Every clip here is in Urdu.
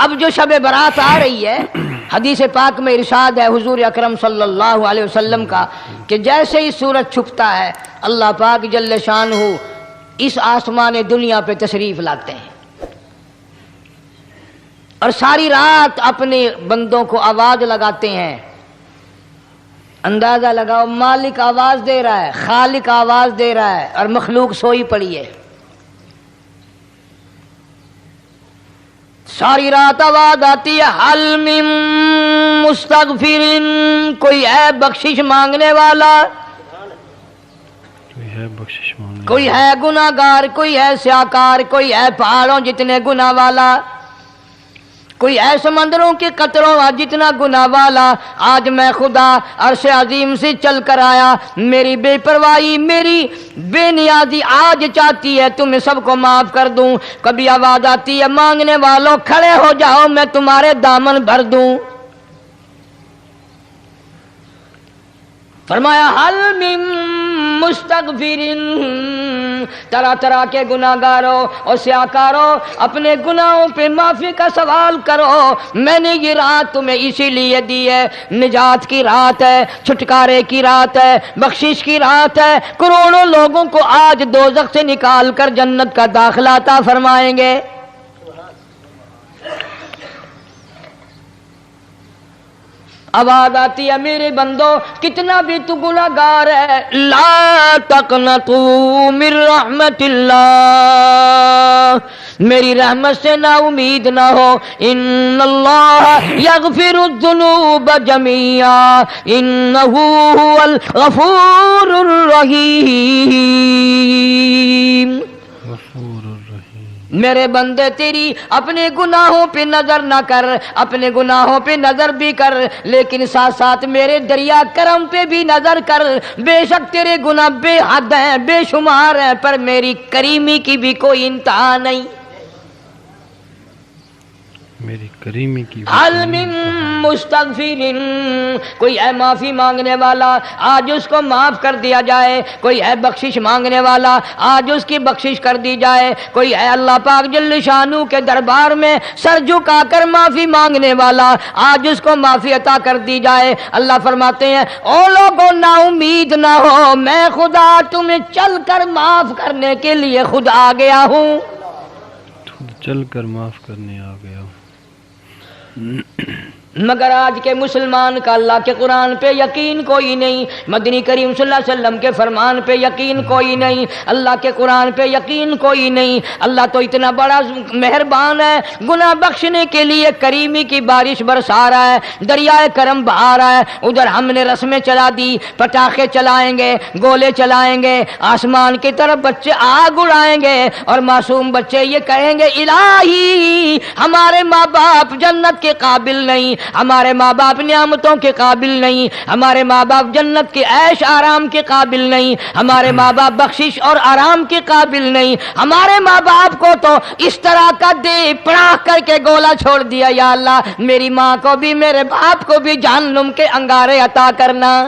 اب جو شب برات آ رہی ہے، حدیث پاک میں ارشاد ہے حضور اکرم صلی اللہ علیہ وسلم کا کہ جیسے ہی سورج چھپتا ہے اللہ پاک جل شانہ اس آسمان دنیا پہ تشریف لاتے ہیں اور ساری رات اپنے بندوں کو آواز لگاتے ہیں. اندازہ لگاؤ، مالک آواز دے رہا ہے، خالق آواز دے رہا ہے اور مخلوق سوئی پڑی ہے. ساری رات آواز آتی ہے، حل من مستغفر، کوئی ہے بخشش مانگنے والا، کوئی ہے گناہ گار، کوئی ہے سیاکار، کوئی ہے پہاڑوں جتنے گناہ والا، کوئی ہے سمندروں کے قطروں جتنا گناہ والا. آج میں خدا عرش عظیم سے چل کر آیا، میری بے پرواہی، میری بے نیازی آج چاہتی ہے تمہیں سب کو معاف کر دوں. کبھی آواز آتی ہے، مانگنے والوں کھڑے ہو جاؤ میں تمہارے دامن بھر دوں. فرمایا حل من مستغفر، طرح طرح کے گناہ گاروں اور سیاکاروں اپنے گناہوں پہ معافی کا سوال کرو. میں نے یہ رات تمہیں اسی لیے دی ہے، نجات کی رات ہے، چھٹکارے کی رات ہے، بخشش کی رات ہے. کروڑوں لوگوں کو آج دوزخ سے نکال کر جنت کا داخلہ عطا فرمائیں گے. آواز آتی ہے، میرے بندو کتنا بھی تو گناہ گار ہے، لا تقنطوا من رحمت اللہ، میری رحمت سے نا امید نہ ہو. ان اللہ یغفر الذنوب جميعا انہ هو الغفور الرحیم. میرے بندے تیری اپنے گناہوں پہ نظر نہ کر، اپنے گناہوں پہ نظر بھی کر لیکن ساتھ ساتھ میرے دریا کرم پہ بھی نظر کر. بے شک تیرے گناہ بے حد ہیں، بے شمار ہیں، پر میری کریمی کی بھی کوئی انتہا نہیں، میری کریمی کی. حل من مستغفر، کوئی ہے معافی مانگنے والا آج اس کو معاف کر دیا جائے، کوئی ہے بخشش مانگنے والا آج اس کی بخشش کر دی جائے، کوئی ہے اللہ پاک جل شانہ کے دربار میں سر جھکا کر معافی مانگنے والا آج اس کو معافی عطا کر دی جائے. اللہ فرماتے ہیں او لوگوں نا امید نہ ہو، میں خدا تمہیں چل کر معاف کرنے کے لیے خود آ گیا ہوں، چل کر معاف کرنے آ گیا. مگر آج کے مسلمان کا اللہ کے قرآن پہ یقین کوئی نہیں، مدنی کریم صلی اللہ علیہ وسلم کے فرمان پہ یقین کوئی نہیں، اللہ کے قرآن پہ یقین کوئی نہیں. اللہ تو اتنا بڑا مہربان ہے، گناہ بخشنے کے لیے کریمی کی بارش برسا رہا ہے، دریائے کرم بہا رہا ہے. ادھر ہم نے رسمیں چلا دی، پٹاخے چلائیں گے، گولے چلائیں گے، آسمان کی طرف بچے آگ اڑائیں گے اور معصوم بچے یہ کہیں گے الہی ہمارے ماں باپ جنت کے قابل نہیں، ہمارے ماں باپ نعمتوں کے قابل نہیں، ہمارے ماں باپ جنت کے عیش آرام کے قابل نہیں، ہمارے ماں باپ بخشش اور آرام کے قابل نہیں، ہمارے ماں باپ کو تو اس طرح کا دے پڑاخ کر کے گولا چھوڑ دیا. یا اللہ میری ماں کو بھی میرے باپ کو بھی جہنم کے انگارے عطا کرنا.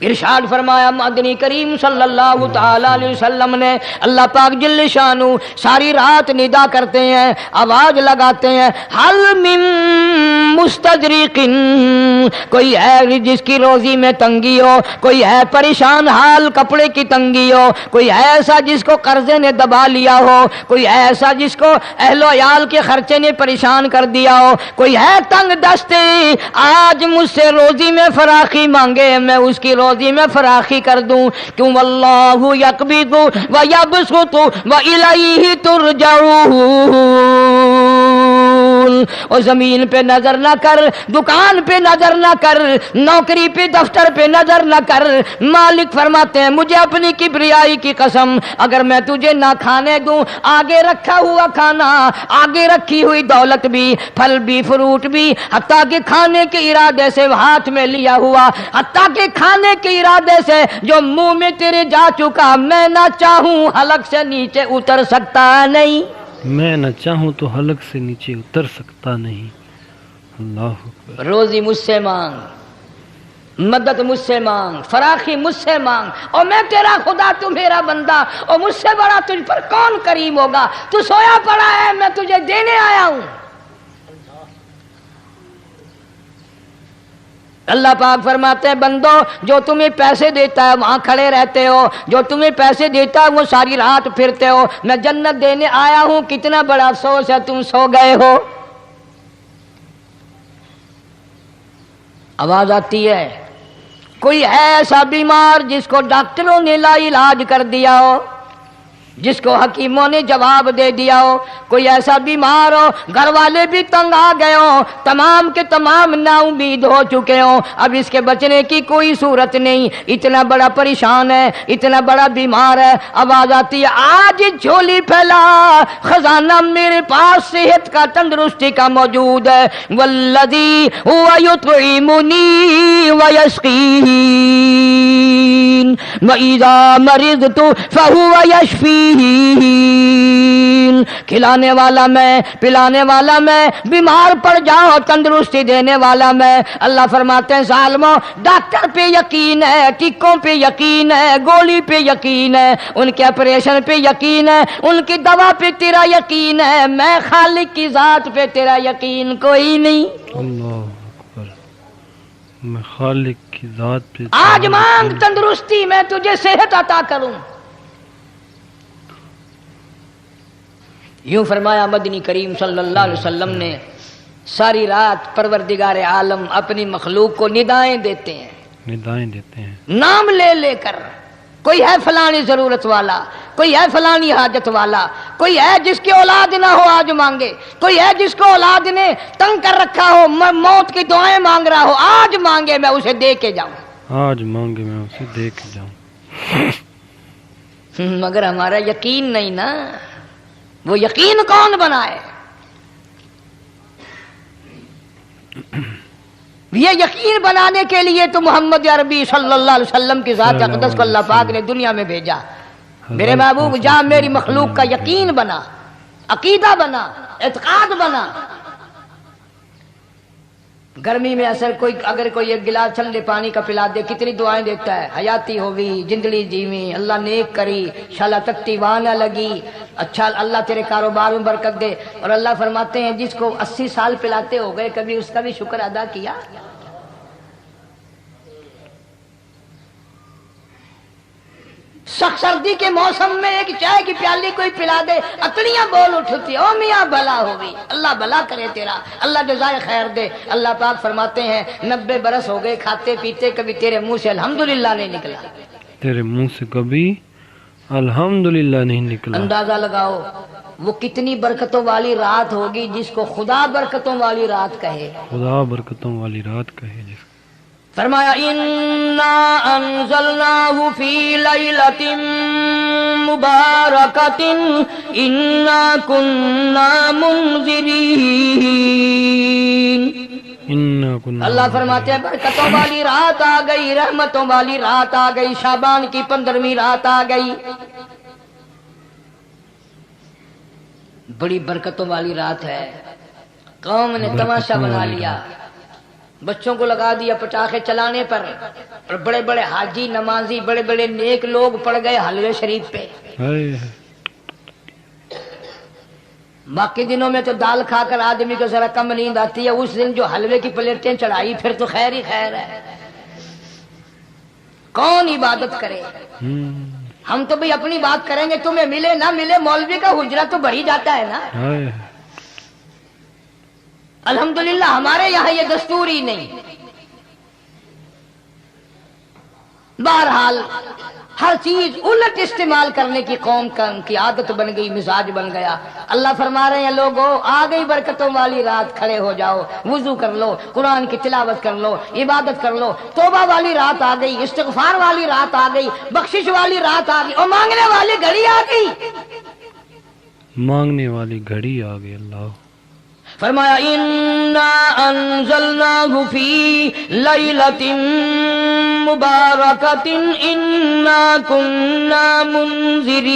ارشاد فرمایا مدنی کریم صلی اللہ تعالی علیہ وسلم نے، اللہ پاک جل شانہ ساری رات ندا کرتے ہیں، آواز لگاتے ہیں، حل من مستدرک، کوئی ہے جس کی روزی میں تنگی ہو، کوئی ہے پریشان حال کپڑے کی تنگی ہو، کوئی ہے ایسا جس کو قرضے نے دبا لیا ہو، کوئی ہے ایسا جس کو اہل و عیال کے خرچے نے پریشان کر دیا ہو، کوئی ہے تنگ دستے آج مجھ سے روزی میں فراخی مانگے، میں اس کی روزی میں فراخی کر دوں. کیوں واللہ یقبض ویبسط والیہ ترجعون. اور زمین پہ نظر نہ کر، دکان پہ نظر نہ کر، نوکری پہ دفتر پہ نظر نہ کر. مالک فرماتے ہیں مجھے اپنی کبریائی کی قسم اگر میں تجھے نہ کھانے دوں، آگے رکھا ہوا کھانا، آگے رکھی ہوئی دولت بھی، پھل بھی، فروٹ بھی، حتیٰ کہ کھانے کے ارادے سے ہاتھ میں لیا ہوا، حتیٰ کہ کھانے کے ارادے سے جو منہ میں تیرے جا چکا، میں نہ چاہوں حلق سے نیچے اتر سکتا نہیں، میں نہ چاہوں تو حلق سے نیچے اتر سکتا نہیں. اللہ اکبر. روزی مجھ سے مانگ، مدد مجھ سے مانگ، فراخی مجھ سے مانگ، اور میں تیرا خدا تو میرا بندہ، اور مجھ سے بڑا تجھ پر کون کریم ہوگا؟ تو سویا پڑا ہے، میں تجھے دینے آیا ہوں۔ اللہ پاک فرماتے ہیں بندو جو تمہیں پیسے دیتا ہے وہاں کھڑے رہتے ہو، جو تمہیں پیسے دیتا ہے وہ ساری رات پھرتے ہو، میں جنت دینے آیا ہوں، کتنا بڑا افسوس ہے تم سو گئے ہو۔ آواز آتی ہے؟ کوئی ہے ایسا بیمار جس کو ڈاکٹروں نے لا علاج کر دیا ہو، جس کو حکیموں نے جواب دے دیا ہو؟ کوئی ایسا بیمار ہو، گھر والے بھی تنگ آ گئے ہوں، تمام کے تمام نا امید ہو چکے ہوں، اب اس کے بچنے کی کوئی صورت نہیں، اتنا بڑا پریشان ہے، اتنا بڑا بیمار ہے، آواز آتی ہے آج جھولی پھیلا، خزانہ میرے پاس صحت کا، تندرستی کا موجود ہے، والذی هو یطعمنی ویسقین وَإِذَا مَرِضْتُ فَهُوَ يَشْفِينِ، کھلانے والا میں، پلانے والا میں، بیمار پڑ جاؤ تندرستی دینے والا میں۔ اللہ فرماتے ہیں ظالموں، ڈاکٹر پہ یقین ہے، ٹکوں پہ یقین ہے، گولی پہ یقین ہے، ان کے آپریشن پہ یقین ہے، ان کی دوا پہ تیرا یقین ہے، میں خالق کی ذات پہ تیرا یقین کوئی نہیں۔ اللہ اکبر، میں خالق کی ذات پہ آج مانگ تندرستی، میں تجھے صحت عطا کروں۔ یوں فرمایا مدنی کریم صلی اللہ علیہ وسلم نے۔ ساری رات پروردگار عالم اپنی مخلوق کو ندائیں دیتے ہیں، ندائیں دیتے ہیں، نام لے لے کر، کوئی ہے فلانی ضرورت والا، کوئی ہے فلانی حاجت والا، کوئی ہے جس کی اولاد نہ ہو آج مانگے، کوئی ہے جس کو اولاد نے تنگ کر رکھا ہو، موت کی دعائیں مانگ رہا ہو، آج مانگے میں اسے دے کے جاؤں، آج مانگے میں اسے دے کے جاؤں۔ مگر ہمارا یقین نہیں نا، وہ یقین کون بنائے؟ یہ یقین بنانے کے لیے تو محمد عربی صلی اللہ علیہ وسلم کی ذات اقدس کو اللہ پاک نے دنیا میں بھیجا۔ میرے محبوب جا میری مخلوق کا یقین بنا، عقیدہ بنا، اعتقاد بنا۔ گرمی میں اگر کوئی ایک گلاس ٹھنڈے پانی کا پلا دے کتنی دعائیں دیتا ہے، حیاتی ہوگی، جندلی جیویں، اللہ نیک کری، شالا تکتی وہاں نہ لگی، اچھا اللہ تیرے کاروبار میں برکت دے۔ اور اللہ فرماتے ہیں جس کو 80 سال پلاتے ہو گئے کبھی اس کا بھی شکر ادا کیا؟ سخت سردی کے موسم میں ایک چائے کی پیالی کوئی پلا دے اکڑیاں بول اٹھتی، او میاں بھلا ہوگی، اللہ بھلا کرے تیرا، اللہ جزائے خیر دے۔ اللہ پاک فرماتے ہیں 90 برس ہو گئے کھاتے پیتے، کبھی تیرے منہ سے الحمدللہ نہیں نکلا، تیرے منہ سے کبھی الحمدللہ نہیں نکلا۔ اندازہ لگاؤ وہ کتنی برکتوں والی رات ہوگی جس کو خدا برکتوں والی رات کہے۔ خدا برکتوں والی رات کہے جس کو۔ فرمایا انا انزلناہ فی لیلۃ مبارکۃ انا کننا منذرین۔ اللہ فرماتے ہیں برکتوں والی رات آ گئی، رحمتوں والی رات آ گئی، شعبان کی 15ویں رات آ گئی، بڑی برکتوں والی رات ہے۔ قوم نے تماشا بنا لیا، بچوں کو لگا دیا پٹاخے چلانے پر، اور بڑے بڑے حاجی نمازی بڑے بڑے نیک لوگ پڑ گئے حلوے شریف پہ۔ باقی دنوں میں تو دال کھا کر آدمی کو ذرا کم نیند آتی ہے، اس دن جو حلوے کی پلیٹیں چڑھائی پھر تو خیر ہی خیر ہے۔ کون عبادت کرے؟ ہم تو بھئی اپنی بات کریں گے، تمہیں ملے نہ ملے مولوی کا حجرہ تو بڑھ ہی جاتا ہے نا۔ الحمدللہ ہمارے یہاں یہ دستور ہی نہیں۔ بہرحال ہر چیز الٹ استعمال کرنے کی قوم کی عادت بن گئی، مزاج بن گیا۔ اللہ فرما رہے ہیں لوگو آ گئی برکتوں والی رات، کھڑے ہو جاؤ، وضو کر لو، قرآن کی تلاوت کر لو، عبادت کر لو، توبہ والی رات آ گئی، استغفار والی رات آ گئی، بخشش والی رات آ گئی، اور مانگنے والی گھڑی آ گئی، مانگنے والی گھڑی آ گئی۔ اللہ فرمایا انا انزلناہ فی لیلۃ مبارکۃ انا کننا منذرین۔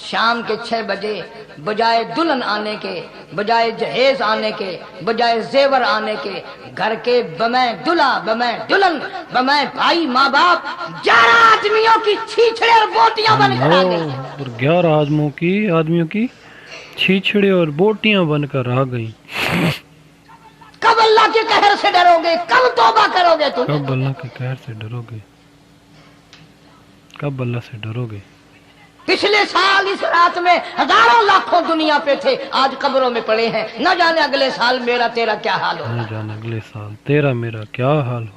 شام کے 6 بجے بجائے دلہن آنے کے، بجائے جہیز آنے کے، بجائے زیور آنے کے، گھر کے بمیں دلہا، بمیں دلہن، بمیں بھائی ماں باپ 11 آدمیوں کی چھیچڑے اور بوٹیاں بن کر آ گئی۔ اور 11 آدمیوں کی چھیچڑے اور بوٹیاں بن کر آ گئیں۔ کب اللہ کے قہر سے ڈرو گے؟ کب توبہ کرو گے تم؟ کب اللہ کے قہر سے ڈرو گے؟ کب اللہ سے ڈرو گے؟ پچھلے سال اس رات میں ہزاروں لاکھوں دنیا پہ تھے، آج قبروں میں پڑے ہیں، نہ جانے اگلے سال میرا تیرا کیا حال نہ ہوگا۔ جانے اگلے سال تیرا میرا کیا حال ہو۔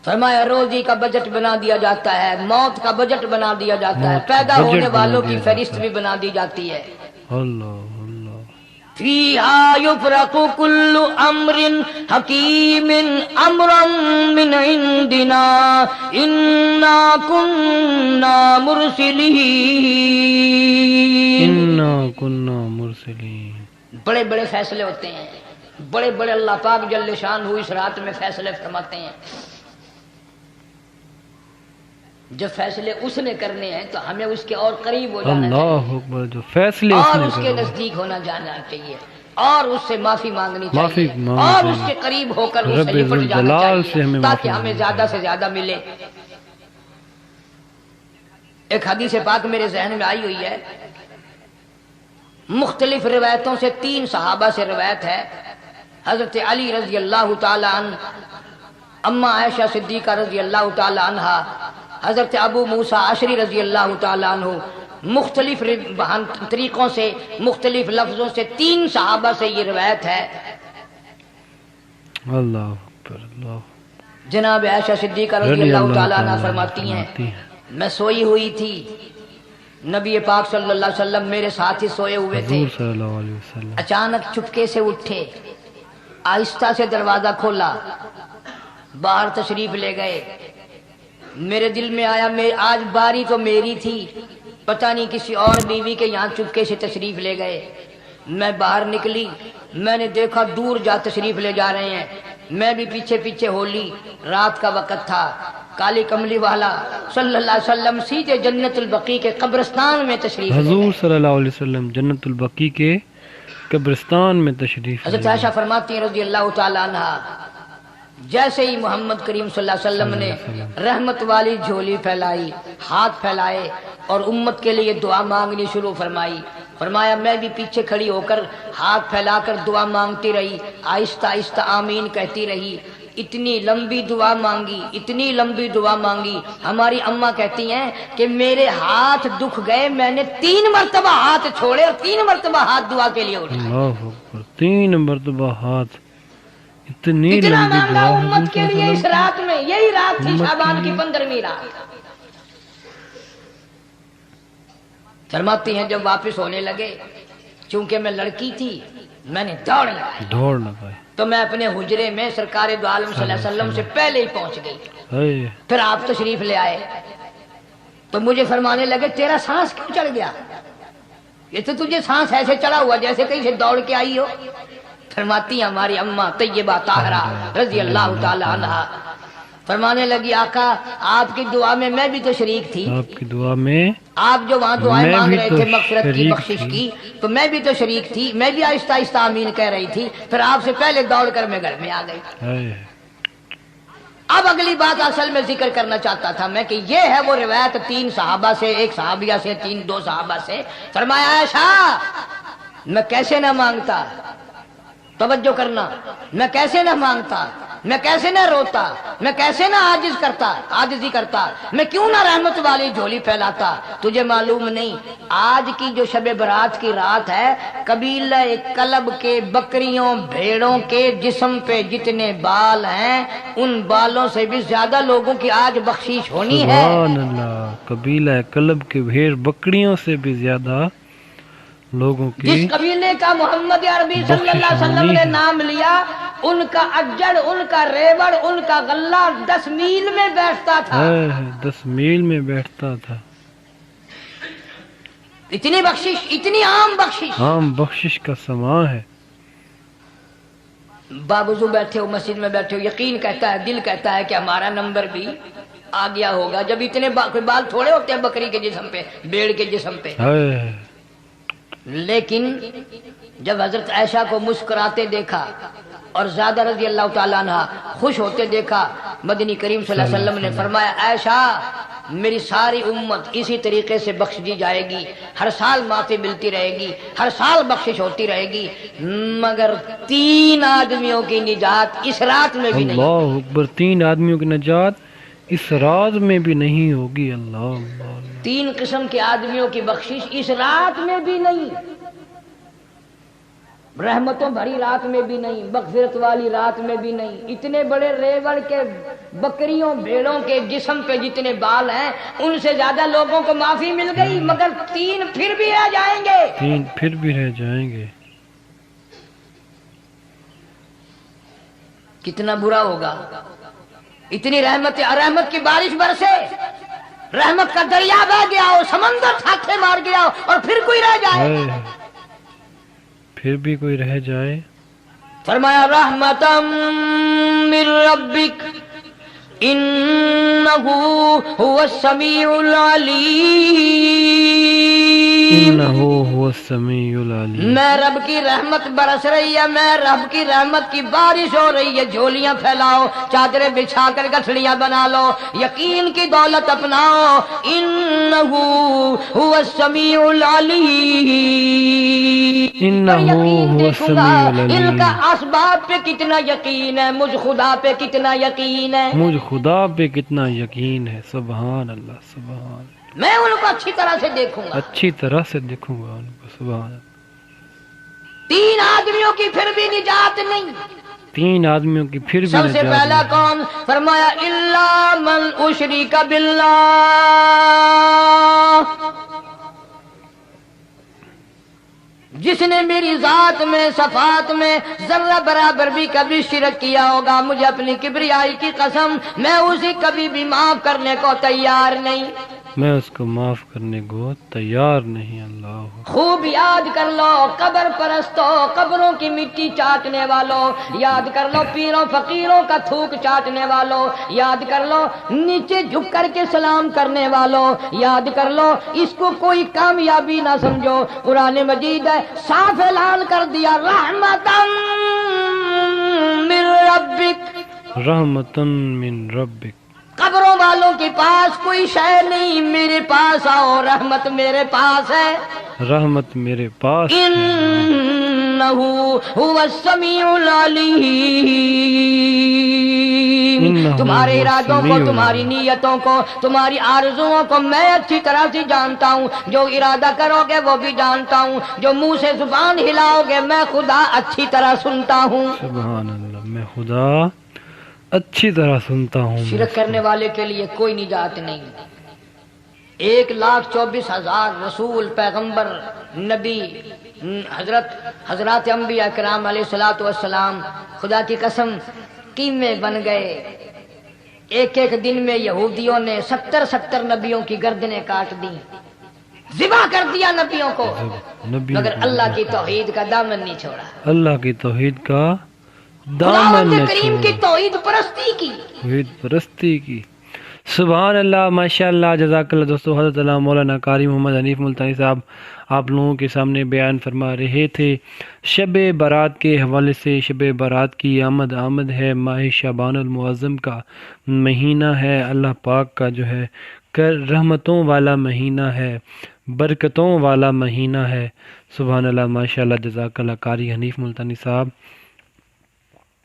فرمایا روزی کا بجٹ بنا دیا جاتا ہے، موت کا بجٹ بنا دیا جاتا ہے، موت کا پیدا بجٹ ہونے بنا والوں دیا کی جاتا فہرست ہے۔ بھی بنا دی جاتی ہے۔ اللہ اللہ فیہا یفرق کل امر حکیم امرا من عندنا انا کنا مرسلین۔ انا کنا مرسلین۔ بڑے بڑے فیصلے ہوتے ہیں، بڑے بڑے اللہ پاک جل شان ہو اس رات میں فیصلے فرماتے ہیں۔ جب فیصلے اس نے کرنے ہیں تو ہمیں اس کے اور قریب ہو جانا چاہیے، اللہ اکبر، جو فیصلے اس اور نے اس کے کرے نزدیک ہونا جانا چاہیے، اور اس سے معافی مانگنی معافی چاہیے، مانگنی اور چاہیے۔ اس کے قریب ہو کر اس رب سے لپٹ جانا ذوالجلال سے چاہیے ہمیں تاکہ معافی ہمیں مانگنی زیادہ سے زیادہ ملے۔ ایک حدیث پاک میرے ذہن میں آئی ہوئی ہے، مختلف روایتوں سے 3 صحابہ سے روایت ہے، حضرت علی رضی اللہ تعالی عنہ، اما عائشہ صدیقہ رضی اللہ تعالی عنہا، حضرت ابو موسیٰ اشعری رضی اللہ تعالی عنہ، مختلف طریقوں سے، مختلف لفظوں سے 3 صحابہ سے یہ روایت ہے۔ اللہ اکبر اللہ۔ جناب عائشہ صدیقہ رضی اللہ تعالی عنہ فرماتی ہیں میں سوئی ہوئی تھی، نبی پاک صلی اللہ علیہ وسلم میرے ساتھ ہی سوئے ہوئے تھے، حضور صلی اللہ علیہ وسلم اچانک چپکے سے اٹھے، آہستہ سے دروازہ کھولا، باہر تشریف لے گئے۔ میرے دل میں آیا آج باری تو میری تھی، پتہ نہیں کسی اور بیوی کے یہاں چپکے سے تشریف لے گئے۔ میں باہر نکلی، میں نے دیکھا دور جا تشریف لے جا رہے ہیں، میں بھی پیچھے پیچھے ہو لی۔ رات کا وقت تھا، کالی کملی والا صلی اللہ علیہ وسلم سیدھے جنت البقیع کے قبرستان میں تشریف لے حضور گئے۔ صلی اللہ علیہ وسلم جنت البقیع کے قبرستان میں تشریف حضرت لے عائشہ فرماتی ہیں رضی اللہ تعالی عنہ، جیسے ہی محمد کریم صلی اللہ علیہ وسلم نے رحمت والی جھولی پھیلائی، ہاتھ پھیلائے اور امت کے لیے دعا مانگنی شروع فرمائی، فرمایا میں بھی پیچھے کھڑی ہو کر ہاتھ پھیلا کر دعا مانگتی رہی، آہستہ آہستہ آمین کہتی رہی۔ اتنی لمبی دعا مانگی، اتنی لمبی دعا مانگی، ہماری اماں کہتی ہیں کہ میرے ہاتھ دکھ گئے، میں نے 3 مرتبہ ہاتھ چھوڑے اور 3 مرتبہ ہاتھ دعا کے لیے اٹھائے۔ اللہ اکبر، 3 مرتبہ ہاتھ، اتنی اتنا لمبی معاملہ دعا امت کے حضور لیے اس صلی رات میں، یہی رات تھی امت شعبان کے کی لیے۔ 15ویں رات۔ فرماتی ہیں جب واپس ہونے لگے، چونکہ میں لڑکی تھی، میں نے دوڑ لگائی دوڑ لگائے، تو میں اپنے حجرے میں سرکار دو عالم صلی اللہ علیہ وسلم سے پہلے ہی پہنچ گئی۔ اے پھر آپ تشریف لے آئے تو مجھے فرمانے لگے تیرا سانس کیوں چڑھ گیا؟ یہ تو تجھے سانس ایسے چڑھا ہوا جیسے کہیں سے دوڑ کے آئی ہو۔ فرماتی ہیں ہماری اماں طیبہ طاہرہ رضی اللہ تعالی عنہ، فرمانے لگی آقا آپ کی دعا میں میں بھی تو شریک تھی، آپ کی دعا میں آپ جو وہاں دعائیں میں مانگ بھی رہے تو تھے مغفرت کی شریک بخشش تھی۔ کی، تو میں بھی تو شریک تھی، میں بھی آہستہ آہستہ آمین کہہ رہی تھی، پھر آپ سے پہلے دوڑ کر میں گھر میں آ گئی۔ اے اب اگلی بات اصل میں ذکر کرنا چاہتا تھا میں کہ یہ ہے وہ روایت 3 صحابہ سے، 1 صحابیہ سے، 2 صحابہ سے۔ فرمایا عائشہ میں کیسے نہ مانگتا، توجہ کرنا، میں کیسے نہ مانگتا، میں کیسے نہ روتا، میں کیسے نہ عاجزی کرتا، میں کیوں نہ رحمت والی جھولی پھیلاتا۔ تجھے معلوم نہیں آج کی جو شب برات کی رات ہے، قبیلہ کلب کے بکریوں بھیڑوں کے جسم پہ جتنے بال ہیں ان بالوں سے بھی زیادہ لوگوں کی آج بخشش ہونی ہے۔ سبحان اللہ، قبیلہ کلب کے بھیڑ بکریوں سے بھی زیادہ لوگوں کی جس قبیلے کا محمد عربی صلی اللہ علیہ وسلم نے نام لیا، ان کا اجڑ، ان کا ریوڑ، ان کا غلہ 10 میل میں بیٹھتا تھا۔ 10 میل میں بیٹھتا تھا۔ اتنی بخشش، اتنی عام بخشش۔ عام بخشش کا سماں ہے۔ باوضو بیٹھے ہو، مسجد میں بیٹھے ہو، یقین کہتا ہے، دل کہتا ہے کہ ہمارا نمبر بھی آ گیا ہوگا جب اتنے کوئی بال تھوڑے ہوتے ہیں بکری کے جسم پہ، بھیڑ کے جسم پہ. لیکن جب حضرت عائشہ کو مسکراتے دیکھا اور زیادہ رضی اللہ تعالیٰ عنہ خوش ہوتے دیکھا، مدنی کریم صلی اللہ علیہ وسلم نے فرمایا عائشہ میری ساری امت اسی طریقے سے بخش دی جائے گی، ہر سال معافی ملتی رہے گی، ہر سال بخشش ہوتی رہے گی، مگر 3 آدمیوں کی نجات اس رات میں بھی نہیں. اللہ اکبر، 3 آدمیوں کی نجات اس رات میں بھی نہیں ہوگی. اللہ اللہ، 3 قسم کے آدمیوں کی بخشش اس رات میں بھی نہیں، رحمتوں بھری رات میں بھی نہیں، مغفرت والی رات میں بھی نہیں. اتنے بڑے ریوڑ کے بکریوں بھیڑوں کے جسم پہ جتنے بال ہیں ان سے زیادہ لوگوں کو معافی مل گئی، مگر 3 پھر بھی رہ جائیں گے. 3 پھر بھی رہ جائیں گے. کتنا برا ہوگا. اتنی رحمت کی بارش برسے، رحمت کا دریا بہ گیا ہو، سمندر چھاتے مار گیا ہو اور پھر کوئی رہ جائے، پھر بھی کوئی رہ جائے. فرمایا رحمتم من ربک انہ هو السمیع العلیم. انہو هو السمیع العلیم. میں رب کی رحمت برس رہی ہے، میں رب کی رحمت کی بارش ہو رہی ہے. جھولیاں پھیلاؤ، چادریں بچھا کر گٹھڑیاں بنا لو، یقین کی دولت اپناؤ. انہو هو السمیع العلیم. انہو هو السمیع العلیم. ان کا اسباب پہ کتنا یقین ہے، مجھ خدا پہ کتنا یقین ہے، مجھ خدا پہ کتنا یقین ہے. سبحان اللہ، سبحان اللہ. میں ان کو اچھی طرح سے دیکھوں گا، اچھی طرح سے دیکھوں گا ان کو. سبحان اللہ. 3 آدمیوں کی پھر بھی نجات نہیں. 3 آدمیوں کی پھر بھی سب سے نجات پہلا نہیں. کون؟ فرمایا الا من اشرک باللہ. جس نے میری ذات میں صفات میں ذرہ برابر بھی کبھی شرک کیا ہوگا، مجھے اپنی کبریائی کی قسم میں اسے کبھی بھی معاف کرنے کو تیار نہیں، میں اس کو معاف کرنے کو تیار نہیں. اللہ خوب یاد کر لو قبر پرستوں، قبروں کی مٹی چاٹنے والوں، یاد کر لو پیروں فقیروں کا تھوک چاٹنے والوں، یاد کر لو نیچے جھک کر کے سلام کرنے والوں، یاد کر لو اس کو کوئی کامیابی نہ سمجھو. قرآن مجید ہے صاف اعلان کر دیا رحمتم من ربک. رحمتن من ربک. قبروں والوں کے پاس کوئی شے نہیں، میرے پاس آؤ، رحمت میرے پاس ہے. رحمت میرے پاس ہے. انہو هو السمیع العلیم. تمہارے ارادوں کو، تمہاری نیتوں کو، تمہاری آرزوؤں کو میں اچھی طرح سے جانتا ہوں. جو ارادہ کرو گے وہ بھی جانتا ہوں، جو منہ سے زبان ہلاؤ گے میں خدا اچھی طرح سنتا ہوں. سبحان اللہ، میں خدا اچھی طرح سنتا ہوں. شرک کرنے والے کے لیے کوئی نجات نہیں. 1,24,000 رسول، پیغمبر، نبی، حضرات انبیاء کرام علیہ الصلوۃ والسلام خدا کی قسم قیمے بن گئے. ایک دن میں یہودیوں نے 70 نبیوں کی گردنیں کاٹ دی، ذبح کر دیا نبیوں کو، مگر اللہ کی توحید کا دامن نہیں چھوڑا. اللہ کی توحید کا دامن خداوند نہ کریم کی چھوڑا. توحید پرستی کی. توحید پرستی کی. سبحان اللہ، ماشاء اللہ، جزاک اللہ. دوستو حضرت علامہ مولانا قاری محمد حنیف ملتانی صاحب آپ لوگوں کے سامنے بیان فرما رہے تھے شب برات کے حوالے سے. شب برات کی آمد ہے، ماہ شعبان المعظم کا مہینہ ہے، اللہ پاک کا جو ہے رحمتوں والا مہینہ ہے، برکتوں والا مہینہ ہے. سبحان اللہ، ماشاء اللہ، جزاک اللہ. قاری حنیف ملتانی صاحب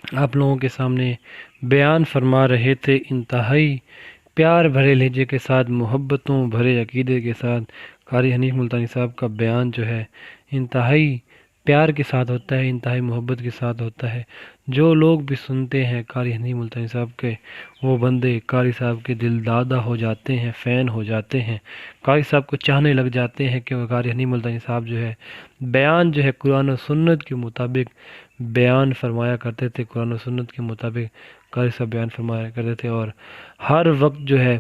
آپ لوگوں کے سامنے بیان فرما رہے تھے انتہائی پیار بھرے لہجے کے ساتھ، محبتوں بھرے عقیدے کے ساتھ. قاری حنیف ملتانی صاحب کا بیان جو ہے انتہائی پیار کے ساتھ ہوتا ہے، انتہائی محبت کے ساتھ ہوتا ہے. جو لوگ بھی سنتے ہیں قاری حنیف ملتانی صاحب کے، وہ بندے قاری صاحب کے دل دادہ ہو جاتے ہیں، فین ہو جاتے ہیں، قاری صاحب کو چاہنے لگ جاتے ہیں. کہ قاری حنیف ملتانی صاحب جو ہے بیان جو ہے قرآن و سنت کے مطابق بیان فرمایا کرتے تھے. قرآن و سنت کے مطابق قاری صاحب بیان فرمایا کرتے تھے، اور ہر وقت جو ہے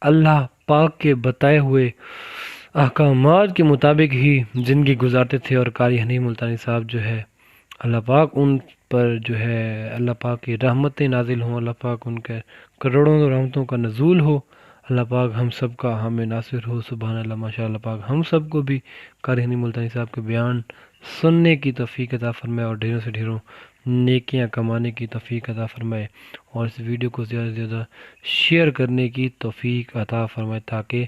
اللہ پاک کے بتائے ہوئے احکامات کے مطابق ہی زندگی گزارتے تھے. اور قاری حنیف ملتانی صاحب جو ہے اللہ پاک ان پر جو ہے اللہ پاک کی رحمتیں نازل ہوں، اللہ پاک ان کے کروڑوں رحمتوں کا نزول ہو، اللہ پاک ہم سب کا ہمیں ناصر ہو۔ سبحان اللہ، ماشاء اللہ پاک ہم سب کو بھی قاری ہنی ملتانی صاحب کے بیان سننے کی توفیق عطا فرمائے اور ڈھیروں سے ڈھیروں نیکیاں کمانے کی توفیق عطا فرمائے، اور اس ویڈیو کو زیادہ سے زیادہ شیئر کرنے کی توفیق عطا فرمائے تاکہ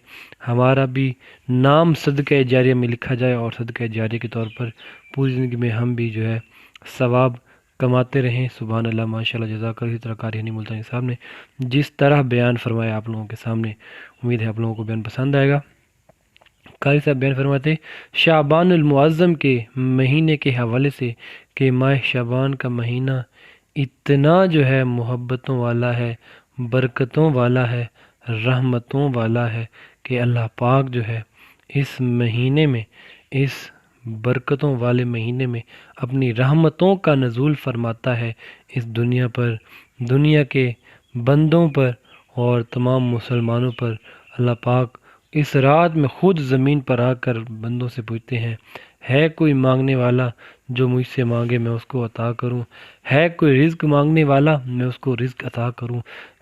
ہمارا بھی نام صدقہ جاریہ میں لکھا جائے، اور صدقہ جاریہ کے طور پر پوری زندگی میں ہم بھی جو ہے ثواب کماتے رہیں۔ سبحان اللہ، ماشاء اللہ، جزاک اللہ۔ اسی طرح قاری ہنی ملتانی صاحب نے جس طرح بیان فرمایا آپ لوگوں کے سامنے، امید ہے آپ لوگوں کو بیان پسند آئے گا۔ قاری صاحب بیان فرماتے شعبان المعظم کے مہینے کے حوالے سے کہ ماہ شعبان کا مہینہ اتنا جو ہے محبتوں والا ہے، برکتوں والا ہے، رحمتوں والا ہے کہ اللہ پاک جو ہے اس مہینے میں، اس برکتوں والے مہینے میں اپنی رحمتوں کا نزول فرماتا ہے اس دنیا پر، دنیا کے بندوں پر اور تمام مسلمانوں پر۔ اللہ پاک اس رات میں خود زمین پر آ کر بندوں سے پوچھتے ہیں، ہے کوئی مانگنے والا جو مجھ سے مانگے میں اس کو عطا کروں؟ ہے کوئی رزق مانگنے والا میں اس کو رزق عطا کروں؟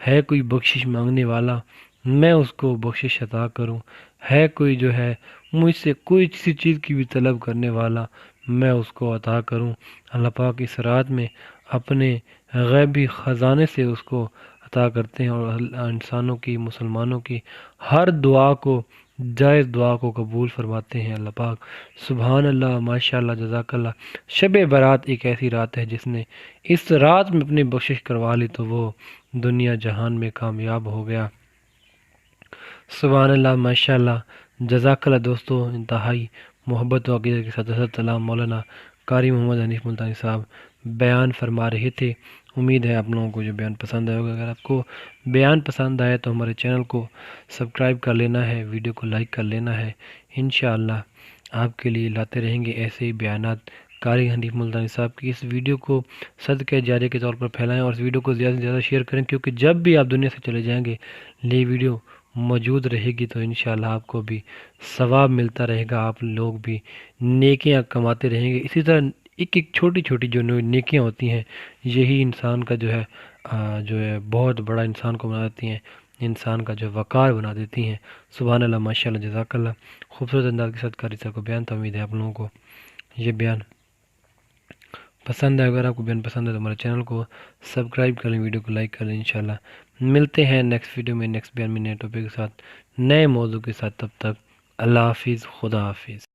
ہے کوئی بخشش مانگنے والا میں اس کو بخشش عطا کروں؟ ہے کوئی جو ہے مجھ سے کوئی کسی چیز کی بھی طلب کرنے والا میں اس کو عطا کروں؟ اللہ پاک اس رات میں اپنے غیبی خزانے سے اس کو عطا کرتے ہیں اور انسانوں کی، مسلمانوں کی ہر دعا کو، جائز دعا کو قبول فرماتے ہیں اللہ پاک۔ سبحان اللہ، ماشاء اللہ، جزاک اللہ۔ شب برات ایک ایسی رات ہے جس نے اس رات میں اپنی بخشش کروا لی تو وہ دنیا جہان میں کامیاب ہو گیا۔ سبحان اللہ، ماشاء اللہ، جزاک اللہ۔ دوستو، انتہائی محبت و عقیدت کے ساتھ حضرت علامہ مولانا قاری محمد حنیف ملتانی صاحب بیان فرما رہے تھے۔ امید ہے آپ لوگوں کو جو بیان پسند آئے ہوگا۔ اگر آپ کو بیان پسند آئے تو ہمارے چینل کو سبسکرائب کر لینا ہے، ویڈیو کو لائک کر لینا ہے۔ انشاءاللہ آپ کے لیے لاتے رہیں گے ایسے ہی بیانات قاری حنیف ملتانی صاحب کی۔ اس ویڈیو کو صدقہ جاریہ کے طور پر پھیلائیں اور اس ویڈیو کو زیادہ سے زیادہ شیئر کریں، کیونکہ جب بھی آپ دنیا سے چلے جائیں گے یہ ویڈیو موجود رہے گی تو انشاءاللہ آپ کو بھی ثواب ملتا رہے گا، آپ لوگ بھی نیکیاں کماتے رہیں گے۔ اسی طرح ایک ایک چھوٹی چھوٹی جو نیکیاں ہوتی ہیں یہی انسان کا جو ہے بہت بڑا انسان کو بنا دیتی ہیں، انسان کا جو وقار بنا دیتی ہیں۔ سبحان اللہ، ماشاء اللہ، جزاک اللہ۔ خوبصورت انداز کے ساتھ قاری صاحب کو بیان تھا۔ امید ہے آپ لوگوں کو یہ بیان پسند ہے۔ اگر آپ کو بیان پسند ہے تو ہمارے چینل کو سبسکرائب کر لیں، ویڈیو کو لائک کر لیں۔ انشاءاللہ ملتے ہیں نیکسٹ ویڈیو میں، نیکسٹ بیان میں، نئے ٹاپک کے ساتھ، نئے موضوع کے ساتھ۔ تب تک اللہ حافظ، خدا حافظ۔